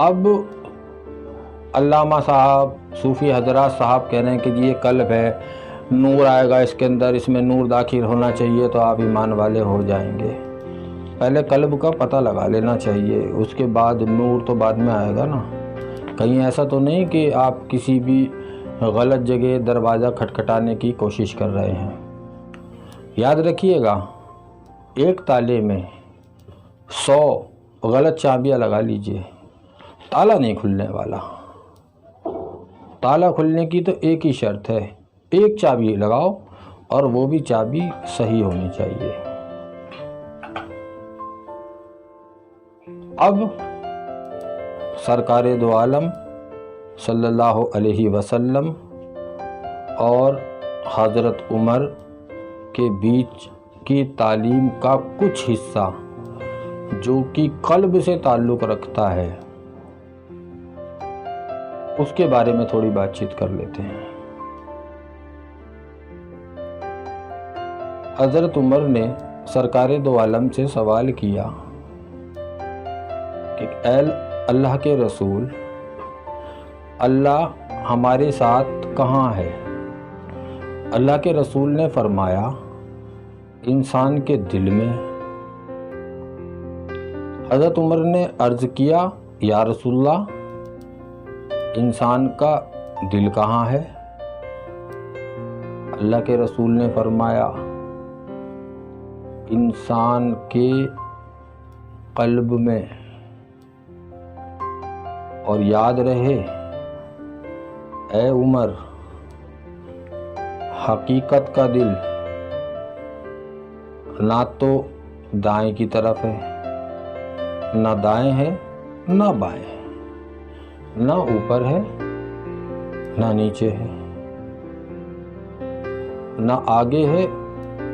اب علامہ صاحب، صوفی حضرات صاحب کہہ رہے ہیں کہ یہ قلب ہے، نور آئے گا اس کے اندر، اس میں نور داخل ہونا چاہیے تو آپ ایمان والے ہو جائیں گے۔ پہلے قلب کا پتہ لگا لینا چاہیے، اس کے بعد نور تو بعد میں آئے گا نا۔ کہیں ایسا تو نہیں کہ آپ کسی بھی غلط جگہ دروازہ کھٹکھٹانے کی کوشش کر رہے ہیں۔ یاد رکھیے گا، ایک تالے میں 100 غلط چابیاں لگا لیجئے، تالا نہیں کھلنے والا۔ تالا کھلنے کی تو ایک ہی شرط ہے، ایک چابی لگاؤ اور وہ بھی چابی صحیح ہونی چاہیے۔ اب سرکار دو عالم صلی اللہ علیہ وسلم اور حضرت عمر کے بیچ کی تعلیم کا کچھ حصہ جو کہ قلب سے تعلق رکھتا ہے، اس کے بارے میں تھوڑی بات چیت کر لیتے ہیں۔ حضرت عمر نے سرکار دو عالم سے سوال کیا کہ اے اللہ کے رسول، اللہ ہمارے ساتھ کہاں ہے؟ اللہ کے رسول نے فرمایا انسان کے دل میں۔ حضرت عمر نے عرض کیا یا رسول اللہ، انسان کا دل کہاں ہے؟ اللہ کے رسول نے فرمایا انسان کے قلب میں۔ اور یاد رہے اے عمر، حقیقت کا دل نہ تو دائیں کی طرف ہے، نہ دائیں ہے، نہ بائیں، نہ اوپر ہے، نہ نیچے ہے، نہ آگے ہے،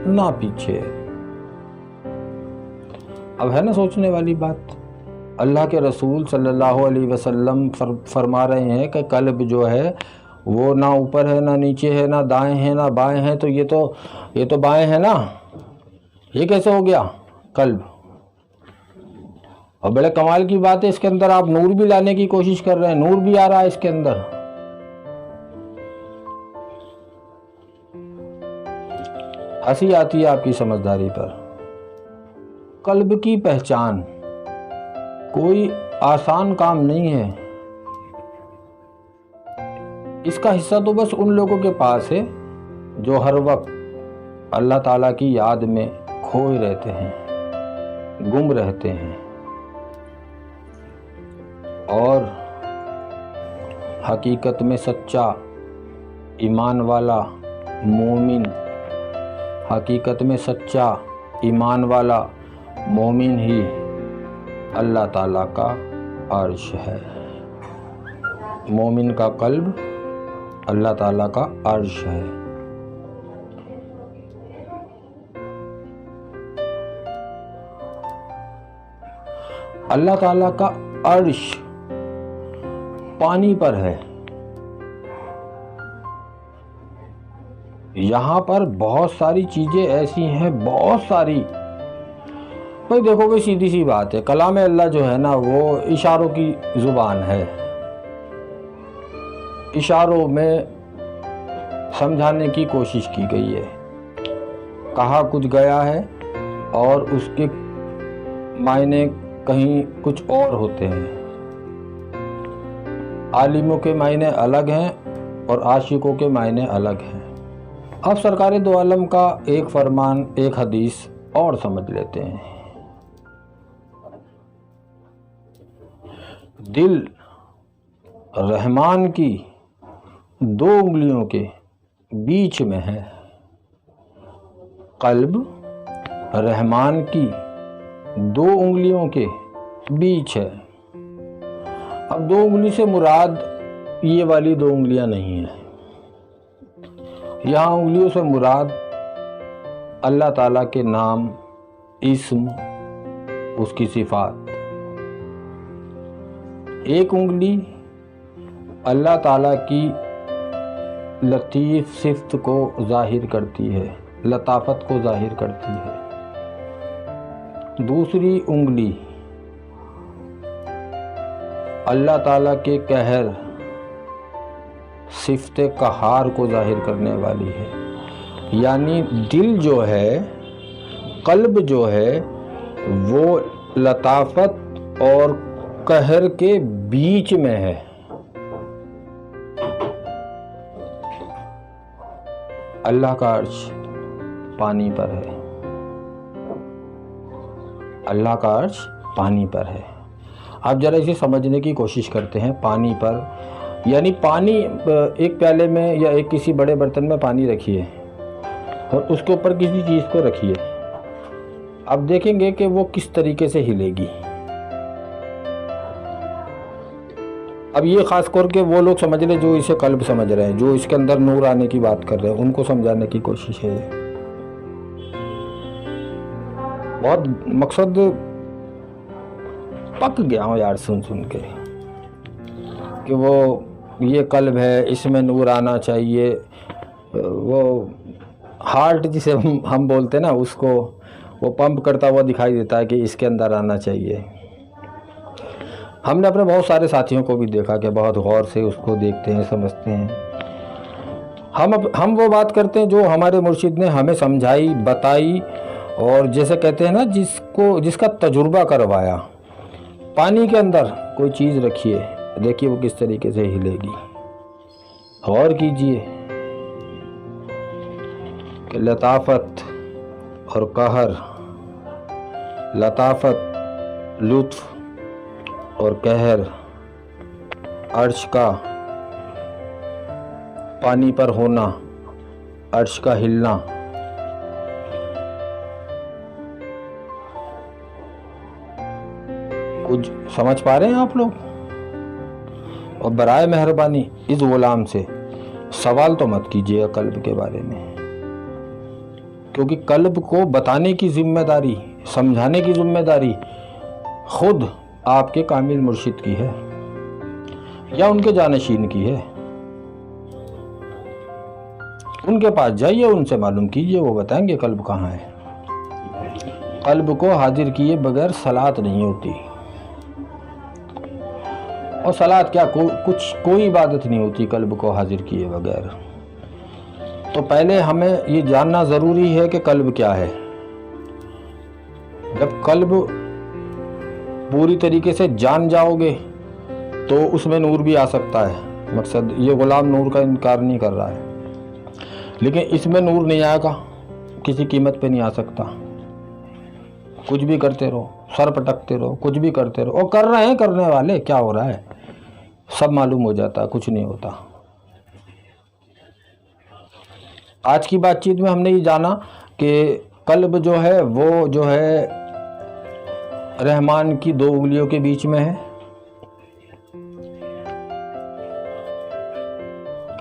نہ پیچھے ہے۔ اب ہے نا سوچنے والی بات۔ اللہ کے رسول صلی اللہ علیہ وسلم فرما رہے ہیں کہ قلب جو ہے وہ نہ اوپر ہے، نہ نیچے ہے، نہ دائیں ہے، نہ بائیں ہے، تو یہ تو بائیں ہے نا، یہ کیسے ہو گیا قلب؟ اور بڑے کمال کی بات ہے، اس کے اندر آپ نور بھی لانے کی کوشش کر رہے ہیں، نور بھی آ رہا ہے اس کے اندر۔ ہنسی آتی ہے آپ کی سمجھداری پر۔ قلب کی پہچان کوئی آسان کام نہیں ہے، اس کا حصہ تو بس ان لوگوں کے پاس ہے جو ہر وقت اللہ تعالیٰ کی یاد میں کھوئے رہتے ہیں، گم رہتے ہیں، اور حقیقت میں سچا ایمان والا مومن، حقیقت میں سچا ایمان والا مومن ہی اللہ تعالیٰ کا عرش ہے۔ مومن کا قلب اللہ تعالیٰ کا عرش ہے۔ اللہ تعالیٰ کا عرش پانی پر ہے۔ یہاں پر بہت ساری چیزیں ایسی ہیں، بہت ساری۔ بھائی دیکھو بھائی، سیدھی سی بات ہے، کلام اللہ جو ہے نا وہ اشاروں کی زبان ہے، اشاروں میں سمجھانے کی کوشش کی گئی ہے، کہا کچھ گیا ہے اور اس کے معنی کہیں کچھ اور ہوتے ہیں۔ عالموں کے معنی الگ ہیں اور عاشقوں کے معنی الگ ہیں۔ اب سرکار دو عالم کا ایک فرمان، ایک حدیث اور سمجھ لیتے ہیں۔ دل رحمان کی 2 انگلیوں کے بیچ میں ہے، قلب رحمان کی 2 انگلیوں کے بیچ ہے۔ اب 2 انگلی سے مراد یہ والی 2 انگلیاں نہیں ہیں، یہاں انگلیوں سے مراد اللہ تعالیٰ کے نام، اسم، اس کی صفات۔ ایک انگلی اللہ تعالیٰ کی لطیف صفت کو ظاہر کرتی ہے، لطافت کو ظاہر کرتی ہے۔ دوسری انگلی اللہ تعالیٰ کے قہر، صفت قہار کو ظاہر کرنے والی ہے. یعنی دل جو ہے، قلب جو ہے، وہ لطافت اور قہر کے بیچ میں ہے. اللہ کا عرش پانی پر ہے، اللہ کا عرش پانی پر ہے. آپ ذرا اسے سمجھنے کی کوشش کرتے ہیں. پانی پر یعنی پانی ایک پیالے میں یا ایک کسی بڑے برتن میں پانی رکھیے اور اس کے اوپر کسی چیز کو رکھیے. اب دیکھیں گے کہ وہ کس طریقے سے ہلے گی. اب یہ خاص کر کے وہ لوگ سمجھ لیں جو اسے قلب سمجھ رہے ہیں، جو اس کے اندر نور آنے کی بات کر رہے ہیں، ان کو سمجھانے کی کوشش ہے. بہت مقصد پک گیا ہوں یار سن کے کہ وہ یہ قلب ہے، اس میں نور آنا چاہیے. وہ ہارٹ جسے ہم بولتے ہیں نا، اس کو وہ پمپ کرتا ہوا دکھائی دیتا ہے کہ اس کے اندر آنا چاہیے. ہم نے اپنے بہت سارے ساتھیوں کو بھی دیکھا کہ بہت غور سے اس کو دیکھتے ہیں، سمجھتے ہیں. ہم وہ بات کرتے ہیں جو ہمارے مرشد نے ہمیں سمجھائی، بتائی، اور جیسے کہتے ہیں نا جس کا تجربہ کروایا. پانی کے اندر کوئی چیز رکھیے، دیکھیے وہ کس طریقے سے ہلے گی. غور کیجئے کہ لطافت اور قہر، لطافت، لطف اور قہر، عرش کا پانی پر ہونا، عرش کا ہلنا. کچھ سمجھ پا رہے ہیں آپ لوگ؟ اور برائے مہربانی اس غلام سے سوال تو مت کیجیے گا قلب کے بارے میں، کیونکہ قلب کو بتانے کی ذمہ داری، سمجھانے کی ذمہ داری خود آپ کے کامل مرشد کی ہے یا ان کے جانشین کی ہے. ان کے پاس جائیے، ان سے معلوم کیجیے، وہ بتائیں گے قلب کہاں ہے. قلب کو حاضر کیے بغیر صلاۃ نہیں ہوتی. اور صلاۃ کیا کوئی عبادت نہیں ہوتی قلب کو حاضر کیے بغیر. تو پہلے ہمیں یہ جاننا ضروری ہے کہ قلب کیا ہے. جب قلب پوری طریقے سے جان جاؤ گے تو اس میں نور بھی آ سکتا ہے. مقصد یہ غلام نور کا انکار نہیں کر رہا ہے، لیکن اس میں نور نہیں آئے گا، کسی قیمت پہ نہیں آ سکتا. کچھ بھی کرتے رہو، سر پٹکتے رہو، کچھ بھی کرتے رہو، اور کر رہے ہیں کرنے والے، کیا ہو رہا ہے سب معلوم ہو جاتا ہے، کچھ نہیں ہوتا. آج کی بات چیت میں ہم نے یہ جانا کہ قلب جو ہے وہ جو ہے رحمان کی دو انگلیوں کے بیچ میں ہے.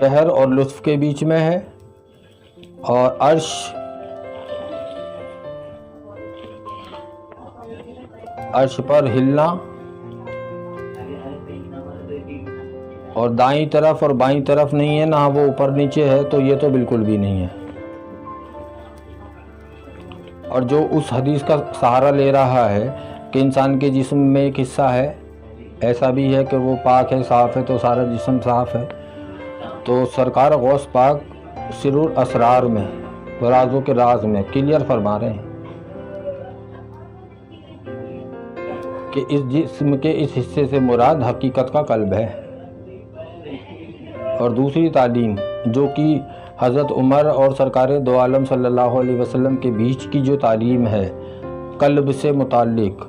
قہر اور لطف کے بیچ میں ہے، اور عرش پر ہلنا، اور دائیں طرف اور بائیں طرف نہیں ہے، نہ وہ اوپر نیچے ہے، تو یہ تو بالکل بھی نہیں ہے. اور جو اس حدیث کا سہارا لے رہا ہے کہ انسان کے جسم میں ایک حصہ ہے ایسا بھی ہے کہ وہ پاک ہے، صاف ہے، تو سارا جسم صاف ہے، تو سرکار غوث پاک سر الاسرار میں، رازوں کے راز میں کلیئر فرما رہے ہیں کہ اس جسم کے اس حصے سے مراد حقیقت کا قلب ہے. اور دوسری تعلیم جو کہ حضرت عمر اور سرکار دو عالم صلی اللہ علیہ وسلم کے بیچ کی جو تعلیم ہے قلب سے متعلق،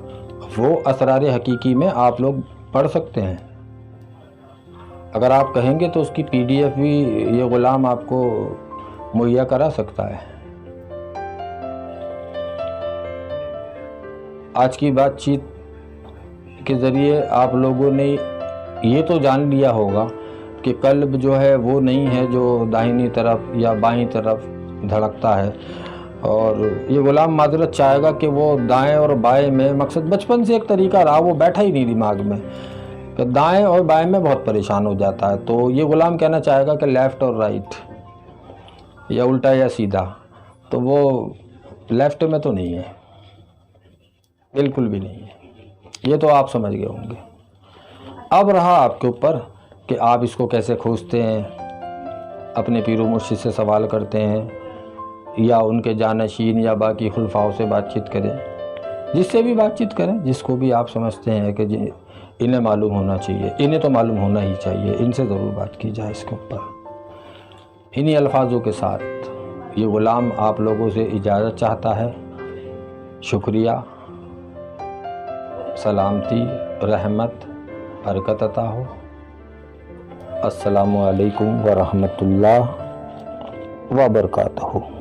وہ اسرار حقیقی میں آپ لوگ پڑھ سکتے ہیں. اگر آپ کہیں گے تو اس کی PDF بھی یہ غلام آپ کو مہیا کرا سکتا ہے. آج کی بات چیت کے ذریعے آپ لوگوں نے یہ تو جان لیا ہوگا کہ قلب جو ہے وہ نہیں ہے جو داہنی طرف یا بائیں طرف دھڑکتا ہے. اور یہ غلام معذرت چاہے گا کہ وہ دائیں اور بائیں میں، مقصد بچپن سے ایک طریقہ رہا، وہ بیٹھا ہی نہیں دماغ میں کہ دائیں اور بائیں میں بہت پریشان ہو جاتا ہے. تو یہ غلام کہنا چاہے گا کہ لیفٹ اور رائٹ، یا الٹا یا سیدھا، تو وہ لیفٹ میں تو نہیں ہے، بالکل بھی نہیں ہے. یہ تو آپ سمجھ گئے ہوں گے. اب رہا آپ کے اوپر کہ آپ اس کو کیسے کھوجتے ہیں، اپنے پیر و مرشد سے سوال کرتے ہیں یا ان کے جانشین یا باقی خلفاؤں سے بات چیت کریں، جس سے بھی بات چیت کریں، جس کو بھی آپ سمجھتے ہیں کہ انہیں معلوم ہونا چاہیے، انہیں تو معلوم ہونا ہی چاہیے، ان سے ضرور بات کی جائے اس کے اوپر۔ انہی الفاظوں کے ساتھ یہ غلام آپ لوگوں سے اجازت چاہتا ہے۔ شکریہ، سلامتی، رحمت، برکت عطا ہو۔ السلام علیکم ورحمۃ اللہ وبرکاتہ۔